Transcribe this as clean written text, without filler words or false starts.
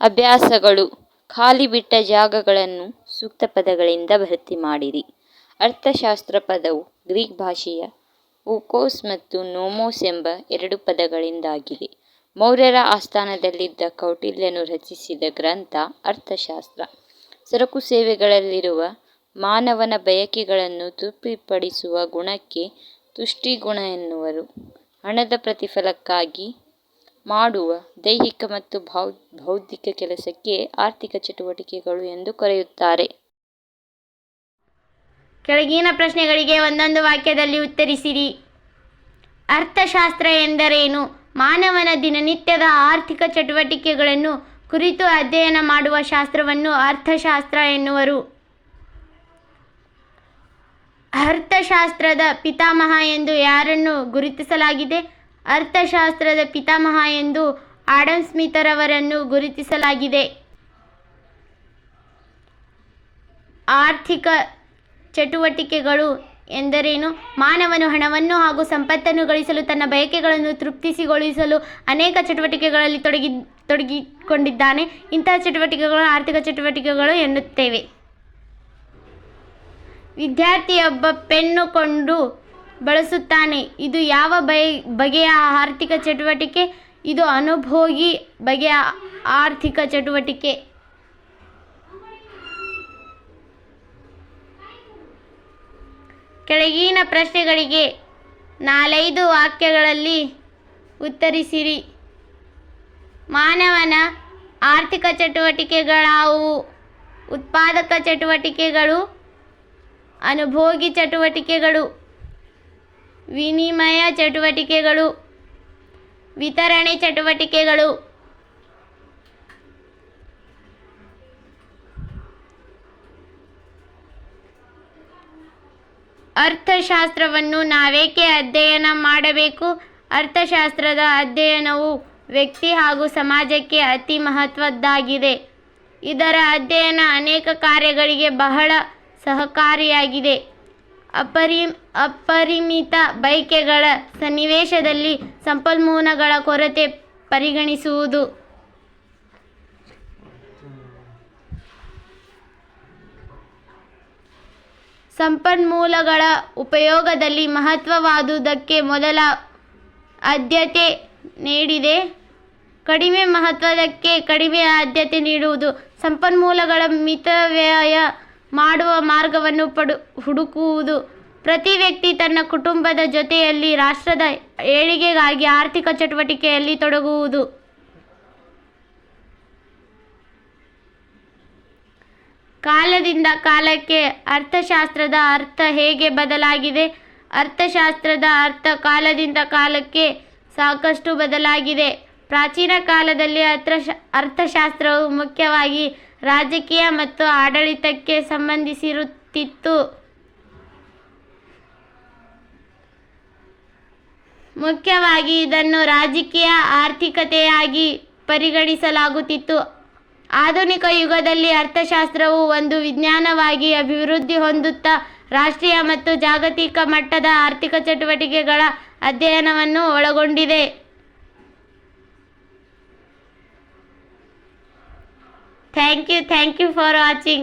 ಅಭ್ಯಾಸಗಳು: ಖಾಲಿ ಬಿಟ್ಟ ಜಾಗಗಳನ್ನು ಸೂಕ್ತ ಪದಗಳಿಂದ ಭರ್ತಿ ಮಾಡಿರಿ. ಅರ್ಥಶಾಸ್ತ್ರ ಪದವು ಗ್ರೀಕ್ ಭಾಷೆಯ ಓಕೋಸ್ ಮತ್ತು ನೋಮೋಸ್ ಎಂಬ ಎರಡು ಪದಗಳಿಂದಾಗಿದೆ. ಮೌರ್ಯರ ಆಸ್ಥಾನದಲ್ಲಿದ್ದ ಕೌಟಿಲ್ಯನು ರಚಿಸಿದ ಗ್ರಂಥ ಅರ್ಥಶಾಸ್ತ್ರ. ಸರಕು ಸೇವೆಗಳಲ್ಲಿರುವ ಮಾನವನ ಬಯಕೆಗಳನ್ನು ತೃಪ್ತಿಪಡಿಸುವ ಗುಣಕ್ಕೆ ತುಷ್ಟಿಗುಣ ಎನ್ನುವರು. ಹಣದ ಪ್ರತಿಫಲಕ್ಕಾಗಿ ಮಾಡುವ ದೈಹಿಕ ಮತ್ತು ಬೌದ್ಧಿಕ ಕೆಲಸಕ್ಕೆ ಆರ್ಥಿಕ ಚಟುವಟಿಕೆಗಳು ಎಂದು ಕರೆಯುತ್ತಾರೆ. ಕೆಳಗಿನ ಪ್ರಶ್ನೆಗಳಿಗೆ ಒಂದೊಂದು ವಾಕ್ಯದಲ್ಲಿ ಉತ್ತರಿಸಿರಿ. ಅರ್ಥಶಾಸ್ತ್ರ ಎಂದರೇನು? ಮಾನವನ ದಿನನಿತ್ಯದ ಆರ್ಥಿಕ ಚಟುವಟಿಕೆಗಳನ್ನು ಕುರಿತು ಅಧ್ಯಯನ ಮಾಡುವ ಶಾಸ್ತ್ರವನ್ನು ಅರ್ಥಶಾಸ್ತ್ರ ಎನ್ನುವರು. ಅರ್ಥಶಾಸ್ತ್ರದ ಪಿತಾಮಹ ಎಂದು ಯಾರನ್ನು ಗುರುತಿಸಲಾಗಿದೆ? ಅರ್ಥಶಾಸ್ತ್ರದ ಪಿತಾಮಹ ಎಂದು ಆಡಮ್ ಸ್ಮಿಥರವರನ್ನು ಗುರುತಿಸಲಾಗಿದೆ. ಆರ್ಥಿಕ ಚಟುವಟಿಕೆಗಳು ಎಂದರೇನು? ಮಾನವನು ಹಣವನ್ನು ಹಾಗೂ ಸಂಪತ್ತನ್ನು ಗಳಿಸಲು ತನ್ನ ಬಯಕೆಗಳನ್ನು ತೃಪ್ತಿಗೊಳಿಸಲು ಅನೇಕ ಚಟುವಟಿಕೆಗಳಲ್ಲಿ ತೊಡಗಿಕೊಂಡಿದ್ದಾನೆ. ಇಂತಹ ಚಟುವಟಿಕೆಗಳನ್ನು ಆರ್ಥಿಕ ಚಟುವಟಿಕೆಗಳು ಎನ್ನುತ್ತೇವೆ. ವಿದ್ಯಾರ್ಥಿಯೊಬ್ಬ ಪೆನ್ನು ಕೊಂಡು ಬಳಸುತ್ತಾನೆ. ಇದು ಯಾವ ಬಗೆಯ ಆರ್ಥಿಕ ಚಟುವಟಿಕೆ? ಇದು ಅನುಭೋಗಿ ಬಗೆಯ ಆರ್ಥಿಕ ಚಟುವಟಿಕೆ. ಕೆಳಗಿನ ಪ್ರಶ್ನೆಗಳಿಗೆ 4 ವಾಕ್ಯಗಳಲ್ಲಿ ಉತ್ತರಿಸಿರಿ. ಮಾನವನ ಆರ್ಥಿಕ ಚಟುವಟಿಕೆಗಳಾವುವು? ಉತ್ಪಾದಕ ಚಟುವಟಿಕೆಗಳು, ಅನುಭೋಗಿ ಚಟುವಟಿಕೆಗಳು, ವಿನಿಮಯ ಚಟುವಟಿಕೆಗಳು, ವಿತರಣೆ ಚಟುವಟಿಕೆಗಳು. ಅರ್ಥಶಾಸ್ತ್ರವನ್ನು ನಾವೇಕೆ ಅಧ್ಯಯನ ಮಾಡಬೇಕು? ಅರ್ಥಶಾಸ್ತ್ರದ ಅಧ್ಯಯನವು ವ್ಯಕ್ತಿ ಹಾಗೂ ಸಮಾಜಕ್ಕೆ ಅತಿ ಮಹತ್ವದ್ದಾಗಿದೆ. ಇದರ ಅಧ್ಯಯನ ಅನೇಕ ಕಾರ್ಯಗಳಿಗೆ ಬಹಳ ಸಹಕಾರಿಯಾಗಿದೆ. ಅಪರಿಮಿತ ಬಯಕೆಗಳ ಸನ್ನಿವೇಶದಲ್ಲಿ ಸಂಪನ್ಮೂಲಗಳ ಕೊರತೆ ಪರಿಗಣಿಸುವುದು. ಸಂಪನ್ಮೂಲಗಳ ಉಪಯೋಗದಲ್ಲಿ ಮಹತ್ವವಾದುದಕ್ಕೆ ಮೊದಲ ಆದ್ಯತೆ ನೀಡಿದೆ. ಕಡಿಮೆ ಮಹತ್ವದಕ್ಕೆ ಕಡಿಮೆ ಆದ್ಯತೆ ನೀಡುವುದು. ಸಂಪನ್ಮೂಲಗಳ ಮಿತವ್ಯಯ ಮಾಡುವ ಮಾರ್ಗವನ್ನು ಹುಡುಕುವುದು. ಪ್ರತಿ ವ್ಯಕ್ತಿ ತನ್ನ ಕುಟುಂಬದ ಜೊತೆಯಲ್ಲಿ ರಾಷ್ಟ್ರದ ಏಳಿಗೆಗಾಗಿ ಆರ್ಥಿಕ ಚಟುವಟಿಕೆಯಲ್ಲಿ ತೊಡಗುವುದು. ಕಾಲದಿಂದ ಕಾಲಕ್ಕೆ ಅರ್ಥಶಾಸ್ತ್ರದ ಅರ್ಥ ಹೇಗೆ ಬದಲಾಗಿದೆ? ಅರ್ಥಶಾಸ್ತ್ರದ ಅರ್ಥ ಕಾಲದಿಂದ ಕಾಲಕ್ಕೆ ಸಾಕಷ್ಟು ಬದಲಾಗಿದೆ. ಪ್ರಾಚೀನ ಕಾಲದಲ್ಲಿ ಅರ್ಥಶಾಸ್ತ್ರವು ಮುಖ್ಯವಾಗಿ ರಾಜಕೀಯ ಮತ್ತು ಆಡಳಿತಕ್ಕೆ ಸಂಬಂಧಿಸಿರುತ್ತಿತ್ತು. ಮುಖ್ಯವಾಗಿ ಇದನ್ನು ರಾಜಕೀಯ ಆರ್ಥಿಕತೆಯಾಗಿ ಪರಿಗಣಿಸಲಾಗುತ್ತಿತ್ತು. ಆಧುನಿಕ ಯುಗದಲ್ಲಿ ಅರ್ಥಶಾಸ್ತ್ರವು ಒಂದು ವಿಜ್ಞಾನವಾಗಿ ಅಭಿವೃದ್ಧಿ ಹೊಂದುತ್ತಾ ರಾಷ್ಟ್ರೀಯ ಮತ್ತು ಜಾಗತಿಕ ಮಟ್ಟದ ಆರ್ಥಿಕ ಚಟುವಟಿಕೆಗಳ ಅಧ್ಯಯನವನ್ನು ಒಳಗೊಂಡಿದೆ. Thank you for watching.